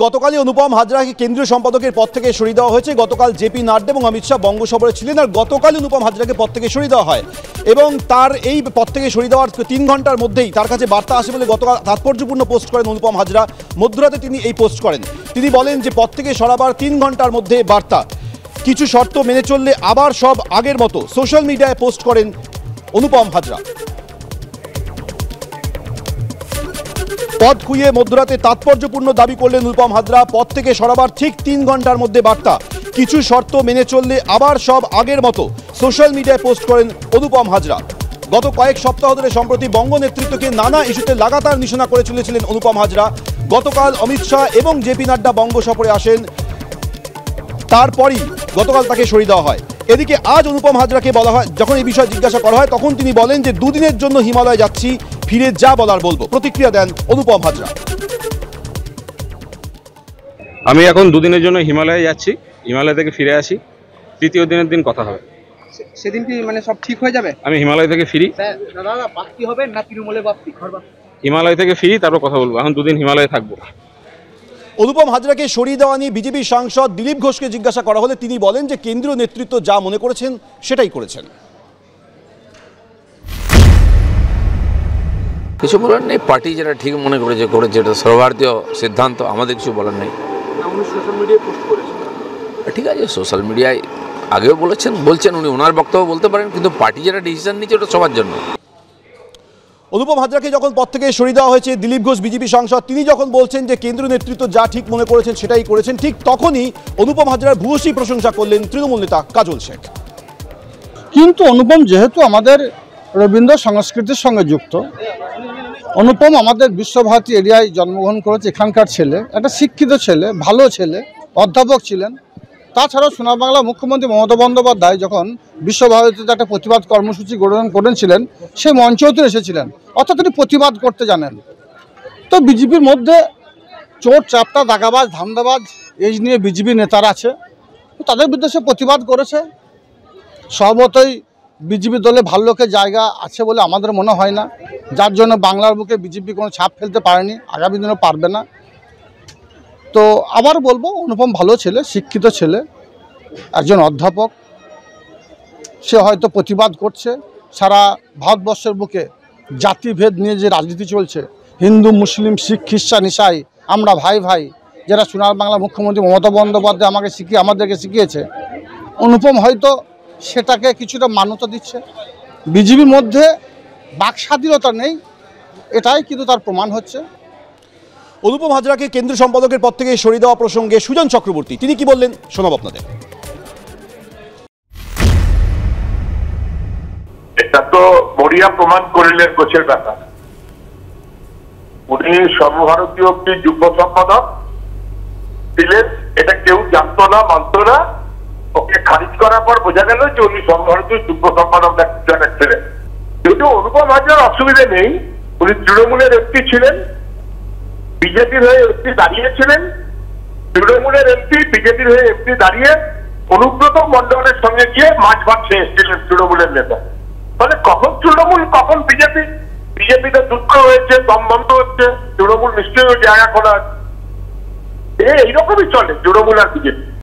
গতকালই অনুপম হাজরাকে কেন্দ্রীয় সম্পাদকের পদ থেকে সরিয়ে দেওয়া হয়েছে। গতকাল জেপি নাড্ডা এবং অমিত শাহ বঙ্গোপসাগরে ছিলেন, আর গতকালই অনুপম হাজরাকে পদ থেকে সরিয়ে দেওয়া হয় এবং তার এই পদ থেকে সরিয়ে দেওয়ার 3 ঘন্টার মধ্যেই তার কাছে বার্তা আসে বলে গতকাল তাৎপর্যপূর্ণ পোস্ট করেন অনুপম হাজরা। মধ্যরাতে তিনি এই পোস্ট করেন। তিনি বলেন যে পদ থেকে সরাবার 3 ঘন্টার মধ্যে বার্তা, কিছু শর্ত মেনে চললে আবার সব আগের মতো। সোশ্যাল মিডিয়ায় পোস্ট করেন অনুপম হাজরা। পদ খুইয়ে মধ্যরাতে তাৎপর্যপূর্ণ দাবি করলেন অনুপম হাজরা। পদ থেকে সরাবার ঠিক 3 ঘন্টার মধ্যে বার্তা, কিছু শর্ত মেনে চললে আবার সব আগের মতো। সোশ্যাল মিডিয়ায় পোস্ট করেন অনুপম হাজরা। গত কয়েক সপ্তাহ ধরে সম্প্রতি বঙ্গ নেতৃত্বকে নানা ইস্যুতে লাগাতার নিশানা করে চলেছিলেন অনুপম হাজরা। গতকাল অমিত শাহ এবং জেপি নাড্ডা বঙ্গ সফরে আসেন, তারপরই গতকাল তাকে সরিয়ে দেওয়া হয়। এদিকে আজ অনুপম হাজরাকে বলা হয়, যখন এই বিষয়ে জিজ্ঞাসা করা হয় তখন তিনি বলেন যে 2 দিনের জন্য হিমালয় যাচ্ছি, ফিরে যা বলার বলবো। প্রতিক্রিয়া দেন অনুপম হাজরা। আমি এখন 2 দিনের জন্য হিমালয়ে যাচ্ছি, হিমালয় থেকে ফিরে আসি, তৃতীয় দিনের দিন কথা হবে। সেদিন কি মানে সব ঠিক হয়ে যাবে? আমি হিমালয় থেকে ফিরি, দাদা বাকি হবে না তৃণমূলে বাপি ঘর বাপি? হিমালয় থেকে ফিরি, তারপর কথা বলবো। এখন 2 দিন হিমালয়ে থাকবো। অনুপম হাজরাকে সরিয়ে দেওয়া নিয়ে বিজেপির সাংসদ দিলীপ ঘোষকে জিজ্ঞাসা করা হলে তিনি বলেন যে কেন্দ্রীয় নেতৃত্ব যা মনে করেছেন সেটাই করেছেন। কিছু বলার নেই, পার্টি যেটা ঠিক মনে করেছে এটা সর্বভারতীয় সিদ্ধান্ত, আমাদের কিছু বলার নেই। ঠিক আছে, সোশ্যাল মিডিয়ায় আগেও বলছেন উনি ওনার বক্তব্য বলতে পারেন, কিন্তু পার্টি যেটা ডিসিশন নিচ্ছে ওটা সবার জন্য। অনুপম হাজরাকে যখন পদ থেকে সরিয়ে দেওয়া হয়েছে, দিলীপ ঘোষ বিজেপি সাংসদ তিনি যখন বলছেন যে কেন্দ্রীয় নেতৃত্ব যা ঠিক মনে করেছেন সেটাই করেছেন, ঠিক তখনই অনুপম হাজরার ভূয়সী প্রশংসা করলেন তৃণমূল নেতা কাজল শেখ। কিন্তু অনুপম যেহেতু আমাদের রবীন্দ্র সংস্কৃতির সঙ্গে যুক্ত, অনুপম আমাদের বিশ্বভারতী এরিয়ায় জন্মগ্রহণ করেছে, এখানকার ছেলে, একটা শিক্ষিত ছেলে, ভালো ছেলে, অধ্যাপক ছিলেন। তাছাড়াও সোনার বাংলা মুখ্যমন্ত্রী মমতা বন্দ্যোপাধ্যায় যখন বিশ্বভারতীতে একটা প্রতিবাদ কর্মসূচি গ্রহণ করেছিলেন, সেই মঞ্চেও তিনি এসেছিলেন, অর্থাৎ তিনি প্রতিবাদ করতে জানেন। তো বিজেপির মধ্যে চোর চাপটা দাগাবাজ ধান্দাবাজ এই নিয়ে বিজেপি নেতারা আছে, তাদের বিরুদ্ধে সে প্রতিবাদ করেছে। সর্বতই বিজেপি দলে ভালো লোকের জায়গা আছে বলে আমাদের মনে হয় না, যার জন্য বাংলার বুকে বিজেপি কোনো ছাপ ফেলতে পারেনি, আগামী দিনেও পারবে না। তো আবার বলবো, অনুপম ভালো ছেলে, শিক্ষিত ছেলে, একজন অধ্যাপক। সে হয়তো প্রতিবাদ করছে। সারা ভারতবর্ষের বুকে জাতিভেদ নিয়ে যে রাজনীতি চলছে, হিন্দু মুসলিম শিখ খ্রিস্টান ইসাই আমরা ভাই ভাই, যারা সোনার বাংলা মুখ্যমন্ত্রী মমতা বন্দ্যোপাধ্যায় আমাদেরকে শিখিয়েছে, অনুপম হয়তো সেটাকে কিছুটা মান্যতা দিচ্ছে। বিজেপির মধ্যে বাক স্বাধীনতা নেই, এটাই কিন্তু তার প্রমাণ হচ্ছে। অনুপম হাজরাকে কেন্দ্রীয় সম্পাদকের পদ থেকে সরিয়ে দেওয়া প্রসঙ্গে সুজন চক্রবর্তী তিনি কি বললেন শোনাব আপনাদের। এটা তো বড়িয়া প্রমাণ করিলেন গোছের ব্যাপার। উনি সর্বভারতীয় একটি যুগ্ম সম্পাদক ছিলেন, এটা কেউ জানতো না, মানতো না। ওকে খারিজ করার পর বোঝা গেল যে উনি সর্বভারতীয় যুগ্ম সম্পাদক ছিলেন। যদিও অনুপম হাজরার অসুবিধা নেই, উনি তৃণমূলের এমপি ছিলেন, বিজেপির হয়ে এমপি দাঁড়িয়েছিলেন। তৃণমূলের এমপি বিজেপির হয়ে এমপি দাঁড়িয়ে অনুব্রত মন্ডলের সঙ্গে গিয়ে মাছ ভাত খেয়ে এসেছিলেন তৃণমূলের নেতা। মানে কখন তৃণমূল কখন বিজেপি, বিজেপিতে দুঃখ হয়েছে, দম বন্ধ হচ্ছে, তৃণমূল নিশ্চয়ই জায়গা খোলা আছে। এইরকমই চলে তৃণমূল আর বিজেপি।